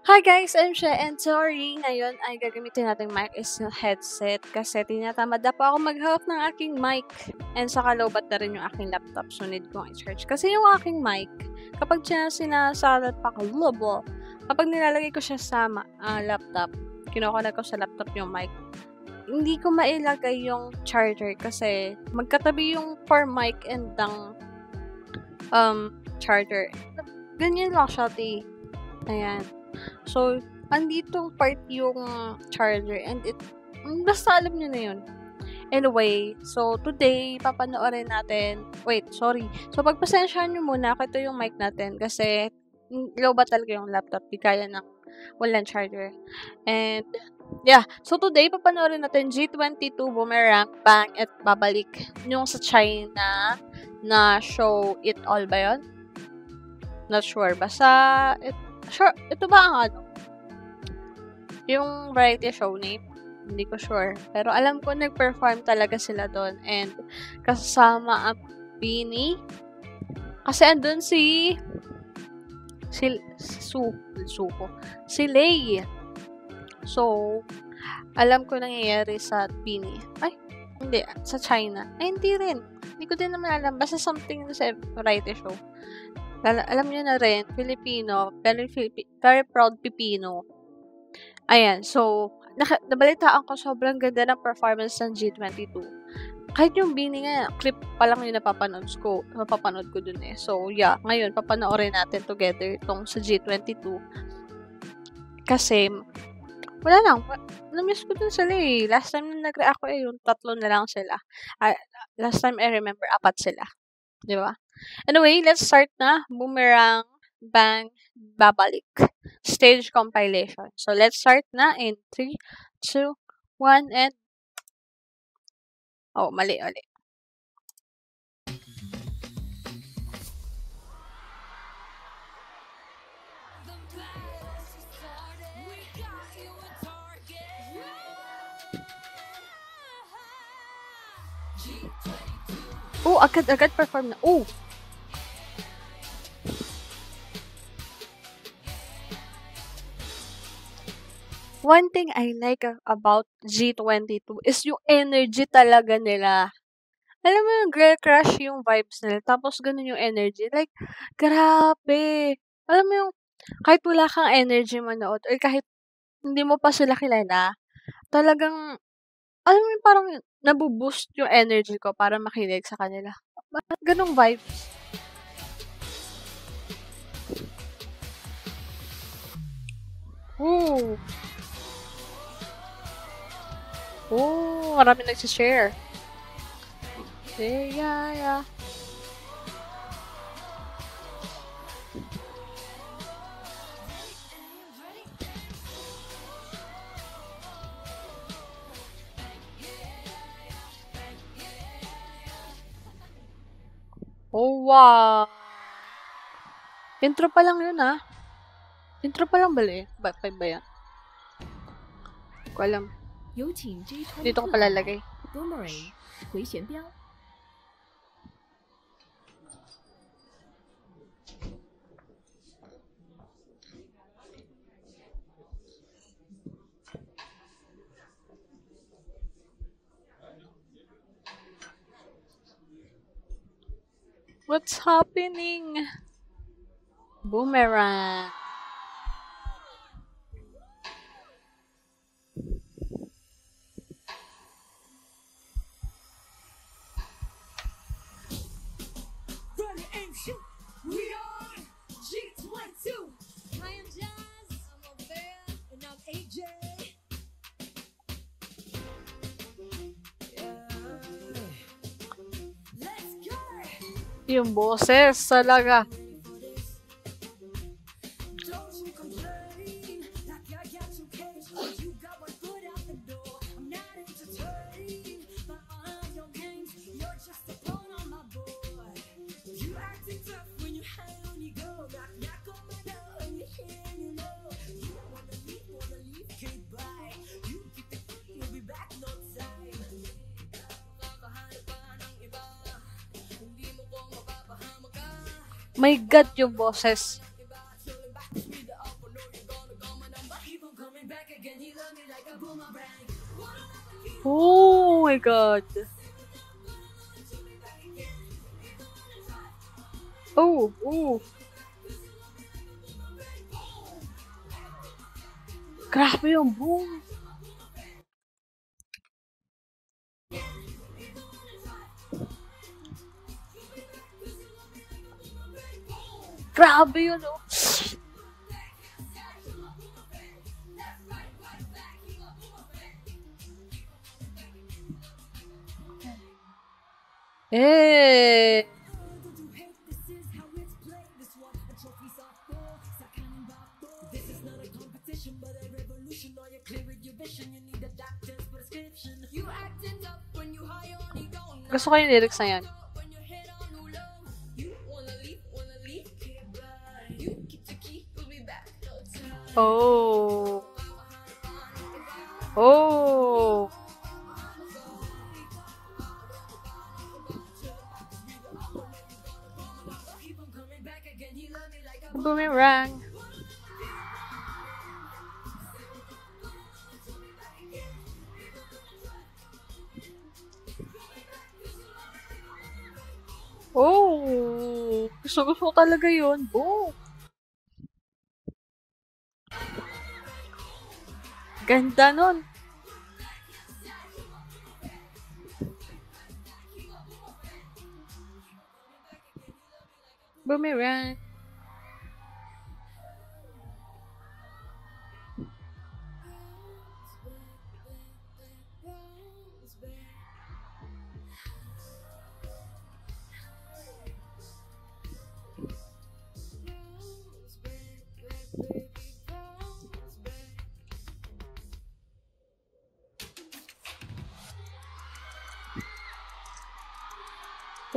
Hi guys, I'm Shea and sorry, ngayon ay gagamitin nating mic is yung headset kasi tinatamad na po ako maghawak ng aking mic and saka lowbat na rin yung aking laptop so need kong i-charge. Kasi yung aking mic, kapag sinasalat pa ko, kapag nilalagay ko siya sa laptop, kinukuha ko sa laptop yung mic, hindi ko mailagay yung charger kasi magkatabi yung for mic and ng charger. Ganyan lang siya, Ayan. So, anditong part yung charger and basta alam nyo na yun. Anyway, so today, papanoorin natin, So, pagpasensyahan nyo muna, ito yung mic natin kasi low ba talaga yung laptop, di kaya ng walang charger. And, yeah. So, today, papanoorin natin G22 Boomerang, Bang, at Babalik. Yung sa China na show It All ba yun? Not sure. Basta, ito ba ang yung variety show name? Hindi ko sure. Pero alam ko nag-perform talaga sila doon. And kasama ang Beanie. Kasi andun si Lay. So, alam ko nangyayari sa Beanie. Ay, hindi. Sa China. Ay, hindi rin. Hindi ko din naman alam. Basta something sa variety show. Alam niyo na rin, Filipino, very proud Pipino. Ayan, so, nabalitaan ko sobrang ganda ng performance ng G22. Kahit yung Beanie nga, clip pa lang yung napapanood ko dun eh. So, yeah, ngayon, papanoorin natin together itong sa G22. Kasi, wala lang, namiss ko dun sila eh. Last time na nag-react ko yung 3 na lang sila. Last time I remember, 4 sila. Di ba? Anyway, let's start na. Boomerang, Bang, Babalik. Stage compilation. So, let's start na in 3, 2, 1, and... Oh, mali. Oh, agad perform na. Oh! One thing I like about G22 is yung energy talaga nila. Alam mo yung girl crush yung vibes nila, tapos ganun yung energy. Like, grabe. Alam mo yung, kahit wala kang energy manood, or kahit hindi mo pa sila kilala, talagang, alam mo yung parang nabuboost yung energy ko para makinig sa kanila. Ganong vibes. Ooh. Oh, marami nagsishare. Yeah. Oh, wow. Intro pa lang yun, ah. Intro pa lang bali. Ba yan? Hindi ko alam. Dito ko palalagay. Boomerang, 回旋镖. What's happening? Boomerang. Ready, aim, shoot. We are G22. I am Jazz. I'm Olivia. And I'm AJ. Let's go. Yung boses talaga. Don't you complain like I got you caged. You got one foot out the door. I'm not entertained by all of your games. You're just a pawn on my board. You acting tough when you hang on your go. Knock on my door and you hear you know. You wanna leave, can't buy. You get the key, you'll be back no time. My God, yung boses. Oh my God. Oh, oh. Grabe yung boom. Grabe yun, oh. Eh. Gusto ko yung lyrics na yan. Oh. Oh. Boomerang. Oh. Gusto ko talaga yun. Boom. Ganda nun. Boomerang.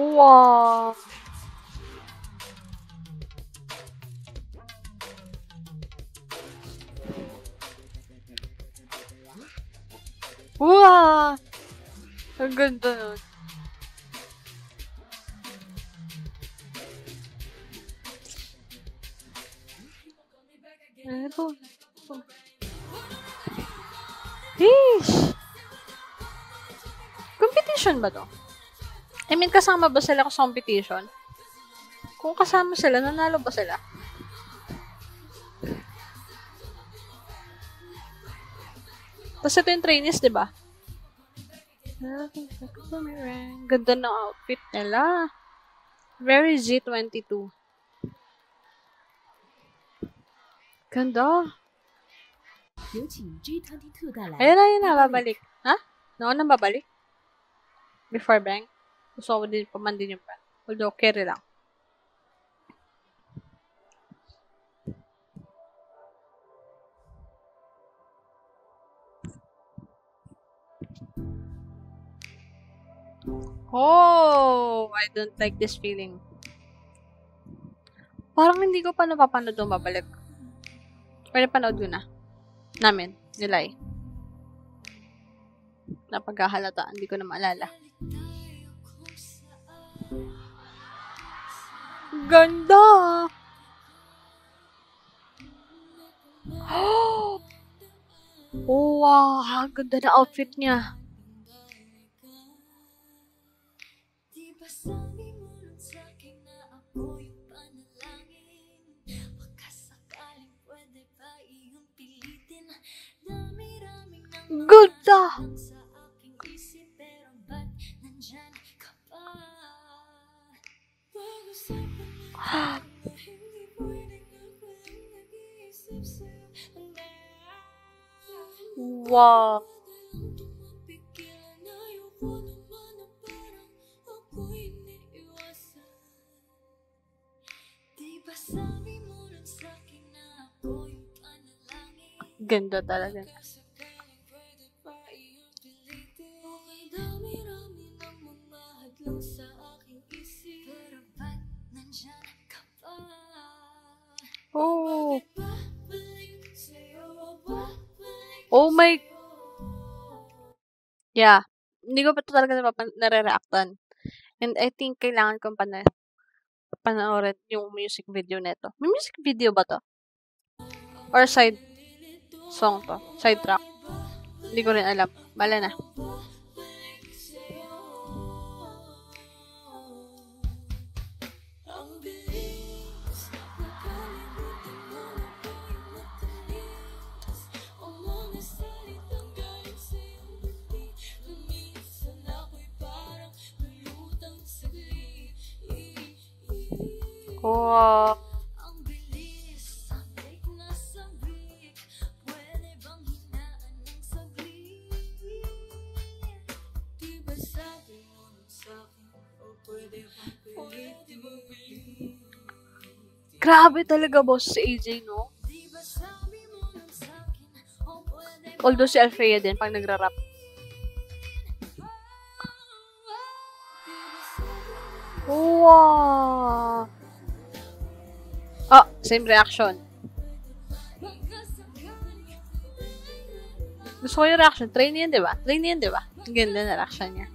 Wow. Wow. Ang ganda nun. Ano po? Yeesh. Competition ba to? I mean, kasama ba sila sa competition? Kung kasama sila, nanalo ba sila? Tapos ito yung trainees, di ba? Ganda ng outfit nila. Very Z22. Ganda. 有请 G22 带来 Ayun na, babalik. Ha? Noon na babalik? Before Bang? Gusto ko din paman din yung Bang. Although, carry lang. Oh, I don't like this feeling. Parang hindi ko pa napapanood yung babalik. Pero panood ko na. Namin. Nilay. Napaghahalata. Hindi ko na maalala. Ganda! Oh, wow! Ganda na outfit niya. Ganda! Wow! Ganda talaga. Oh. Oh my. Yeah. Hindi ko pa ito talaga nare-reactan. And I think kailangan kong panoorin yung music video nito. May music video ba to? Or side? song to. Sidetrack. Hindi ko rin alam. Bala na. Wow. Grabe talaga, boss, si AJ, no? Although si Alfrea din, pag nagra-rap. Wow! Oh, same reaction. Gusto ko yung reaction. Try niyan, di ba? Ang ganda na reaction niya.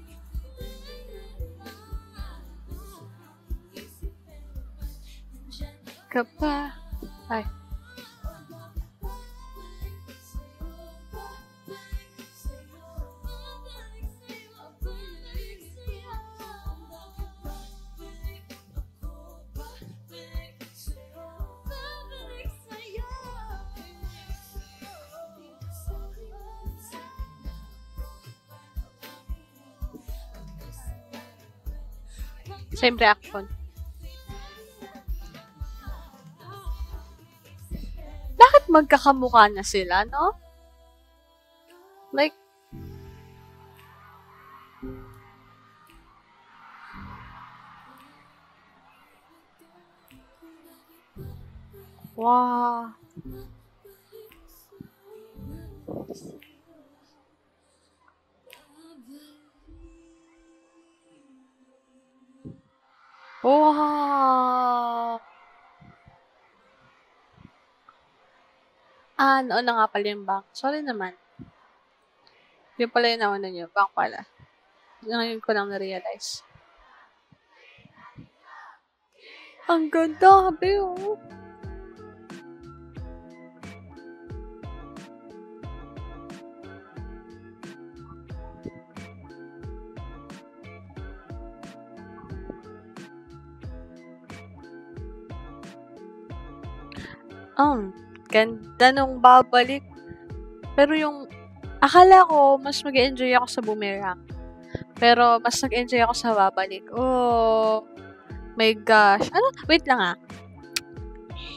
Kapa. Ay. Same reaction. Bakit magkakamukha na sila, no? Like, wow. Wow. Noon na nga pala yung bank. Sorry naman. Yung pala yung nauna nyo. Bank pala. Ngayon ko lang na-realize. Ang ganda, habi, oh. Ganda nung babalik. Pero yung, akala ko, mas mag-enjoy ako sa Boomerang. Pero, mas nag-enjoy ako sa babalik. Oh, my gosh. Ano? Wait lang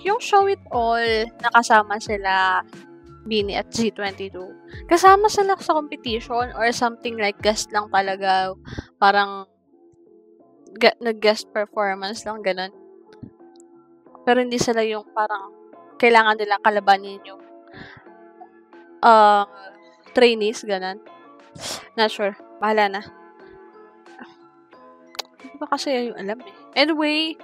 Yung Show It All, nakasama sila, Bini at G22. Kasama sila sa competition or something like guest lang talaga. Parang, nag-guest performance lang, ganun. Pero hindi sila yung parang, kailangan nilang kalabanin yung trainees, ganun. Not sure. Bahala na. Hindi ba kasi yung alam eh. Anyway,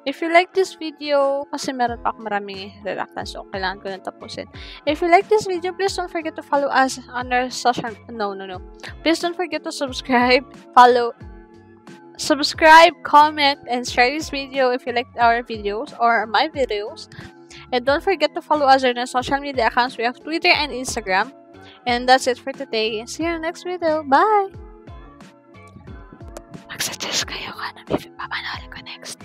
if you like this video, kasi meron pa akong maraming reactants, so kailangan ko na tapusin. If you like this video, please don't forget to follow us on our social... No. Please don't forget to subscribe, comment, and share this video if you like our videos or my videos. And don't forget to follow us on our social media accounts. We have Twitter and Instagram. And that's it for today. See you in the next video. Bye! Mag-suggest kayo kung ano papanoodin ko next.